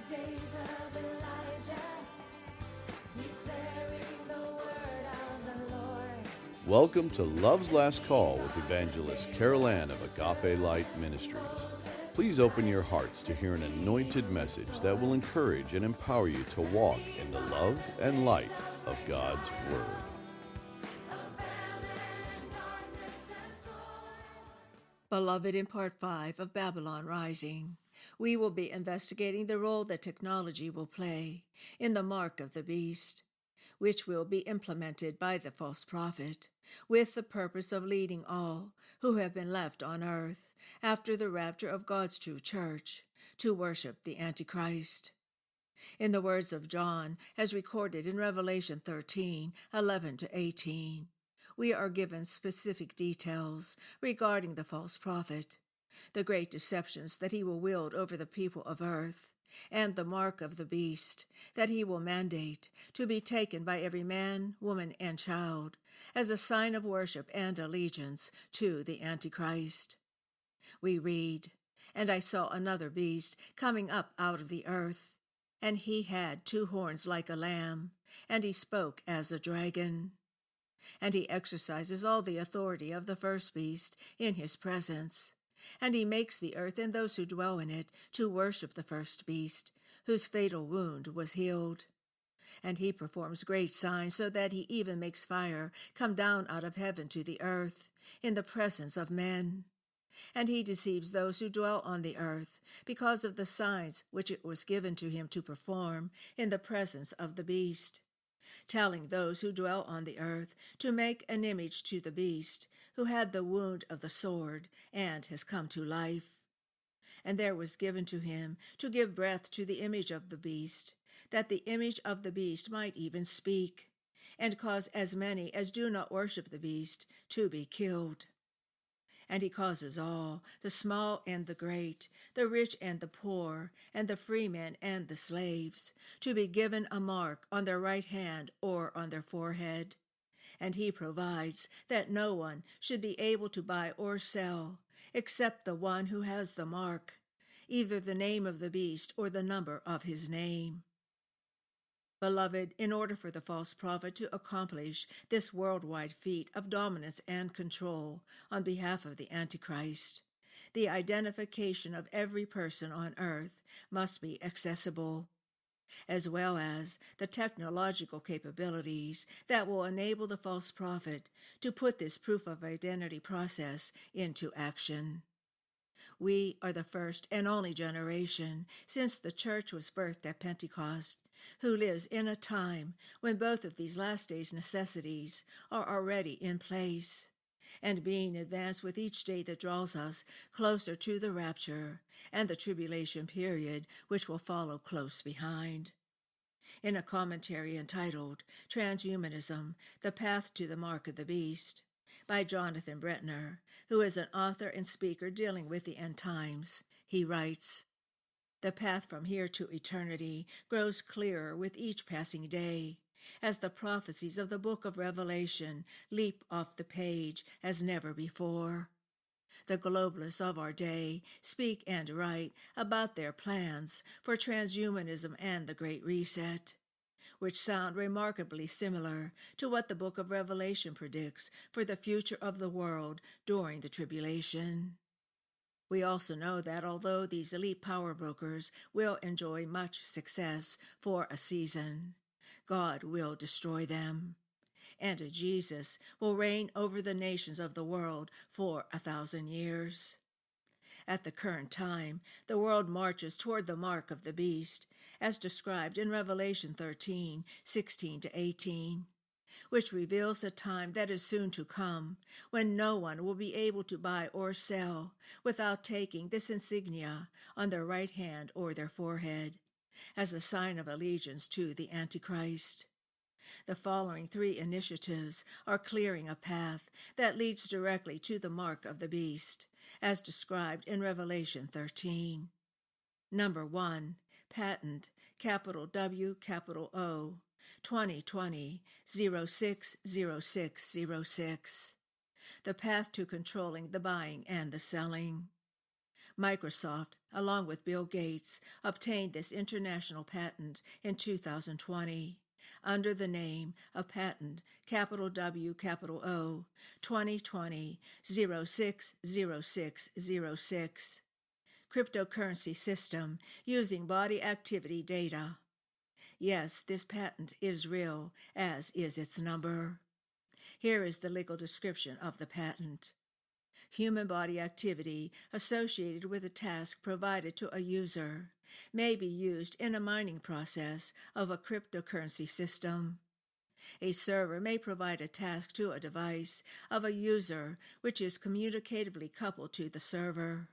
days of Elijah, declaring the word of the Lord. Welcome to Love's Last Call with Evangelist Carol Ann of Agape Light Ministries. Please open your hearts to hear an anointed message that will encourage and empower you to walk in the love and light of God's Word. Beloved, in Part 5 of Babylon Rising, we will be investigating the role that technology will play in the mark of the beast, which will be implemented by the false prophet, with the purpose of leading all who have been left on earth after the rapture of God's true church to worship the Antichrist. In the words of John, as recorded in Revelation 13:11-18, we are given specific details regarding the false prophet, the great deceptions that he will wield over the people of earth, and the mark of the beast that he will mandate to be taken by every man, woman, and child as a sign of worship and allegiance to the Antichrist. We read, "And I saw another beast coming up out of the earth, and he had 2 horns like a lamb, and he spoke as a dragon. And he exercises all the authority of the first beast in his presence. And he makes the earth and those who dwell in it to worship the first beast, whose fatal wound was healed. And he performs great signs, so that he even makes fire come down out of heaven to the earth, in the presence of men. And he deceives those who dwell on the earth, because of the signs which it was given to him to perform in the presence of the beast, telling those who dwell on the earth to make an image to the beast, who had the wound of the sword and has come to life. And there was given to him to give breath to the image of the beast, that the image of the beast might even speak, and cause as many as do not worship the beast to be killed. And he causes all, the small and the great, the rich and the poor, and the freemen and the slaves, to be given a mark on their right hand or on their forehead. And he provides that no one should be able to buy or sell, except the one who has the mark, either the name of the beast or the number of his name. Beloved, in order for the false prophet to accomplish this worldwide feat of dominance and control on behalf of the Antichrist, the identification of every person on earth must be accessible, as well as the technological capabilities that will enable the false prophet to put this proof of identity process into action. We are the first and only generation, since the church was birthed at Pentecost, who lives in a time when both of these last days' necessities are already in place, and being advanced with each day that draws us closer to the rapture and the tribulation period which will follow close behind. In a commentary entitled Transhumanism, The Path to the Mark of the Beast, by Jonathan Brentner, who is an author and speaker dealing with the end times, he writes, "The path from here to eternity grows clearer with each passing day, as the prophecies of the book of Revelation leap off the page as never before. The globalists of our day speak and write about their plans for transhumanism and the Great Reset, which sound remarkably similar to what the book of Revelation predicts for the future of the world during the tribulation. We also know that although these elite power brokers will enjoy much success for a season, God will destroy them, and Jesus will reign over the nations of the world for 1,000 years. At the current time, the world marches toward the mark of the beast, as described in Revelation 13:16-18, which reveals a time that is soon to come, when no one will be able to buy or sell without taking this insignia on their right hand or their forehead, as a sign of allegiance to the Antichrist. The following 3 initiatives are clearing a path that leads directly to the mark of the beast, as described in Revelation 13. Number 1, Patent, capital W, capital O, 2020-060606. The path to controlling the buying and the selling. Microsoft, along with Bill Gates, obtained this international patent in 2020 under the name of Patent capital W capital O 2020 060606. Cryptocurrency system using body activity data. Yes, this patent is real, as is its number. Here is the legal description of the patent. Human body activity associated with a task provided to a user may be used in a mining process of a cryptocurrency system. A server may provide a task to a device of a user which is communicatively coupled to the server.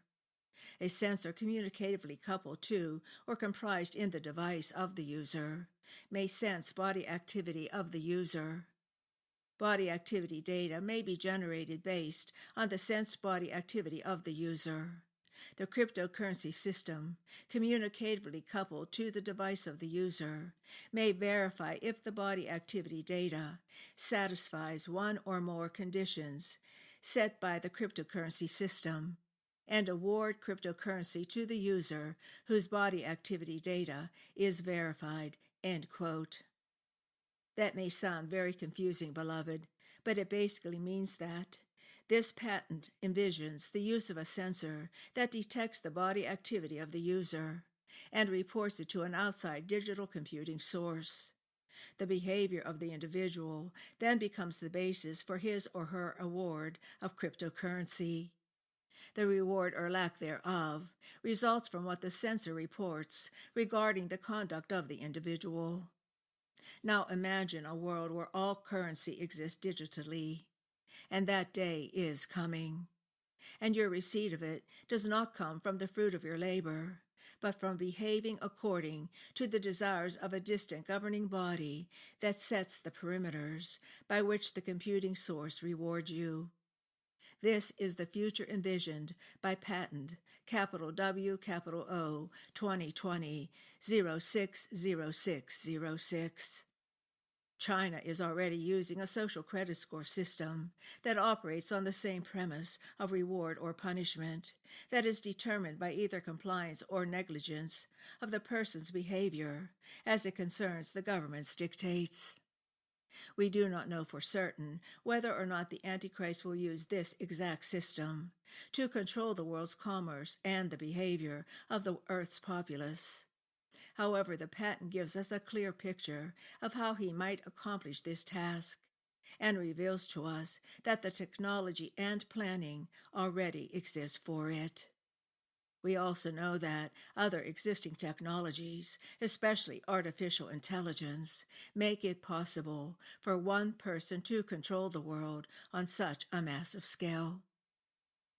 A sensor communicatively coupled to or comprised in the device of the user may sense body activity of the user. Body activity data may be generated based on the sensed body activity of the user. The cryptocurrency system, communicatively coupled to the device of the user, may verify if the body activity data satisfies one or more conditions set by the cryptocurrency system, and award cryptocurrency to the user whose body activity data is verified, end quote. That may sound very confusing, beloved, but it basically means that this patent envisions the use of a sensor that detects the body activity of the user and reports it to an outside digital computing source. The behavior of the individual then becomes the basis for his or her award of cryptocurrency. The reward or lack thereof results from what the sensor reports regarding the conduct of the individual. Now imagine a world where all currency exists digitally, and that day is coming. And your receipt of it does not come from the fruit of your labor, but from behaving according to the desires of a distant governing body that sets the perimeters by which the computing source rewards you. This is the future envisioned by Patent capital W capital O 2020 060606. China is already using a social credit score system that operates on the same premise of reward or punishment that is determined by either compliance or negligence of the person's behavior as it concerns the government's dictates. We do not know for certain whether or not the Antichrist will use this exact system to control the world's commerce and the behavior of the earth's populace. However, the patent gives us a clear picture of how he might accomplish this task and reveals to us that the technology and planning already exist for it. We also know that other existing technologies, especially artificial intelligence, make it possible for one person to control the world on such a massive scale.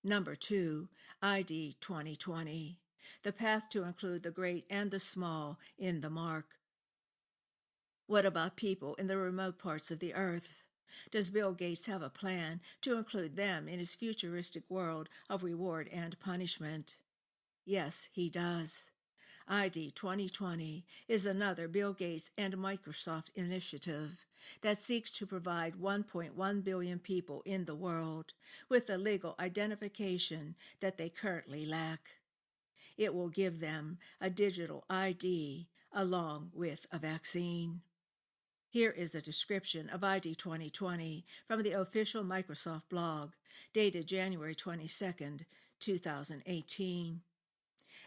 Number 2, ID 2020, the path to include the great and the small in the mark. What about people in the remote parts of the earth? Does Bill Gates have a plan to include them in his futuristic world of reward and punishment? Yes, he does. ID 2020 is another Bill Gates and Microsoft initiative that seeks to provide 1.1 billion people in the world with the legal identification that they currently lack. It will give them a digital ID along with a vaccine. Here is a description of ID 2020 from the official Microsoft blog, dated January 22, 2018.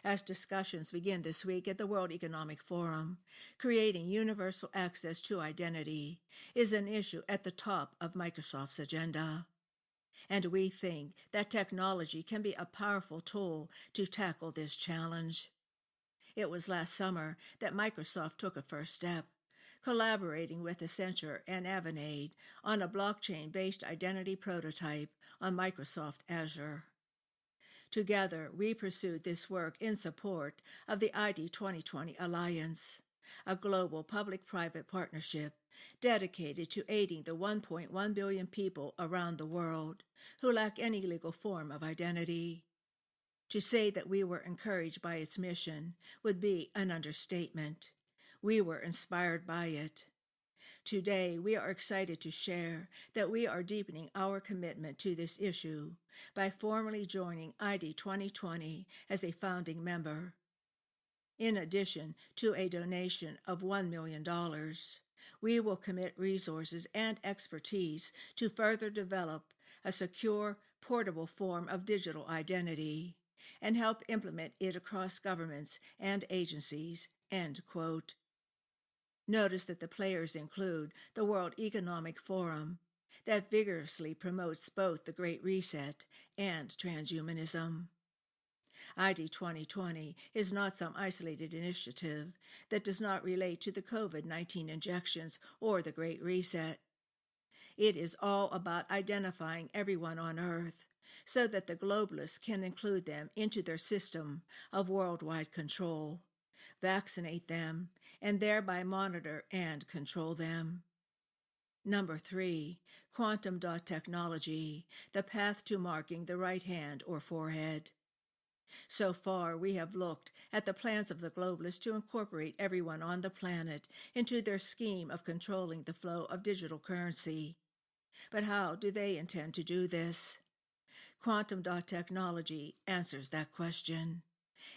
As discussions begin this week at the World Economic Forum, creating universal access to identity is an issue at the top of Microsoft's agenda. And we think that technology can be a powerful tool to tackle this challenge. It was last summer that Microsoft took a first step, collaborating with Accenture and Avanade on a blockchain-based identity prototype on Microsoft Azure. Together, we pursued this work in support of the ID 2020 Alliance, a global public-private partnership dedicated to aiding the 1.1 billion people around the world who lack any legal form of identity. To say that we were encouraged by its mission would be an understatement. We were inspired by it. Today, we are excited to share that we are deepening our commitment to this issue by formally joining ID 2020 as a founding member. In addition to a donation of $1 million, we will commit resources and expertise to further develop a secure, portable form of digital identity and help implement it across governments and agencies, end quote. Notice that the players include the World Economic Forum, that vigorously promotes both the Great Reset and transhumanism. ID 2020 is not some isolated initiative that does not relate to the COVID-19 injections or the Great Reset. It is all about identifying everyone on Earth so that the globalists can include them into their system of worldwide control, vaccinate them, and thereby monitor and control them. Number 3, quantum dot technology, the path to marking the right hand or forehead. So far, we have looked at the plans of the globalists to incorporate everyone on the planet into their scheme of controlling the flow of digital currency. But how do they intend to do this? Quantum dot technology answers that question.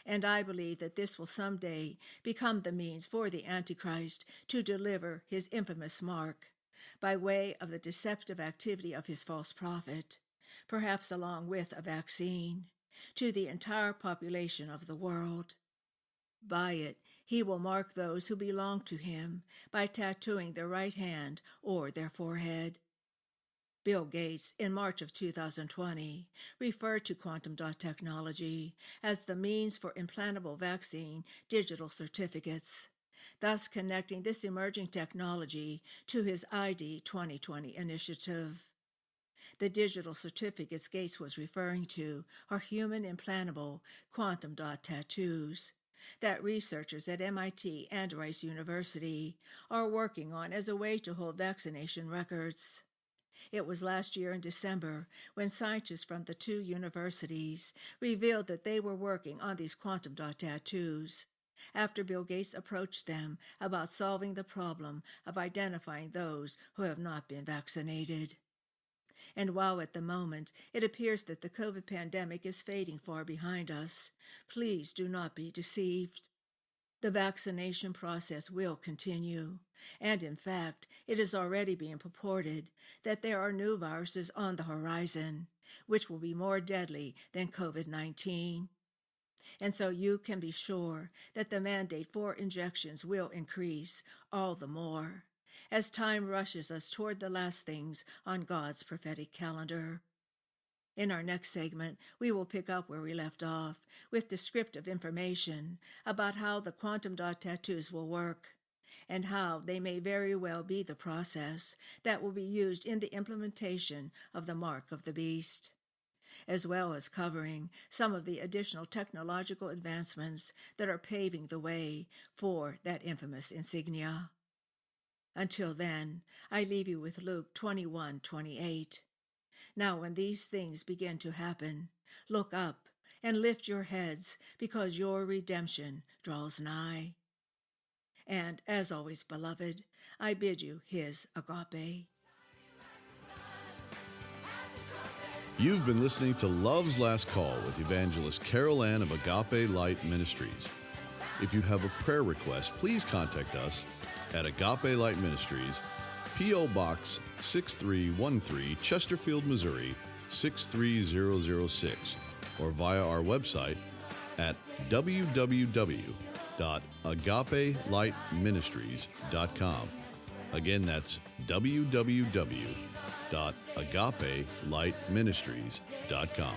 And I believe that this will someday become the means for the Antichrist to deliver his infamous mark by way of the deceptive activity of his false prophet, perhaps along with a vaccine, to the entire population of the world. By it, he will mark those who belong to him by tattooing their right hand or their forehead. Bill Gates, in March of 2020, referred to quantum dot technology as the means for implantable vaccine digital certificates, thus connecting this emerging technology to his ID 2020 initiative. The digital certificates Gates was referring to are human implantable quantum dot tattoos that researchers at MIT and Rice University are working on as a way to hold vaccination records. It was last year in December when scientists from the two universities revealed that they were working on these quantum dot tattoos after Bill Gates approached them about solving the problem of identifying those who have not been vaccinated. And while at the moment it appears that the COVID pandemic is fading far behind us, please do not be deceived. The vaccination process will continue, and in fact, it is already being purported that there are new viruses on the horizon, which will be more deadly than COVID-19. And so you can be sure that the mandate for injections will increase all the more as time rushes us toward the last things on God's prophetic calendar. In our next segment, we will pick up where we left off with descriptive information about how the quantum dot tattoos will work and how they may very well be the process that will be used in the implementation of the mark of the beast, as well as covering some of the additional technological advancements that are paving the way for that infamous insignia. Until then, I leave you with Luke 21:28. Now when these things begin to happen, look up and lift your heads, because your redemption draws nigh. And as always, beloved, I bid you his agape. You've been listening to Love's Last Call with Evangelist Carol Ann of Agape Light Ministries. If you have a prayer request, please contact us at Agape Light Ministries, P.O. Box 6313, Chesterfield, Missouri 63006, or via our website at www.agapelightministries.com. Again, that's www.agapelightministries.com.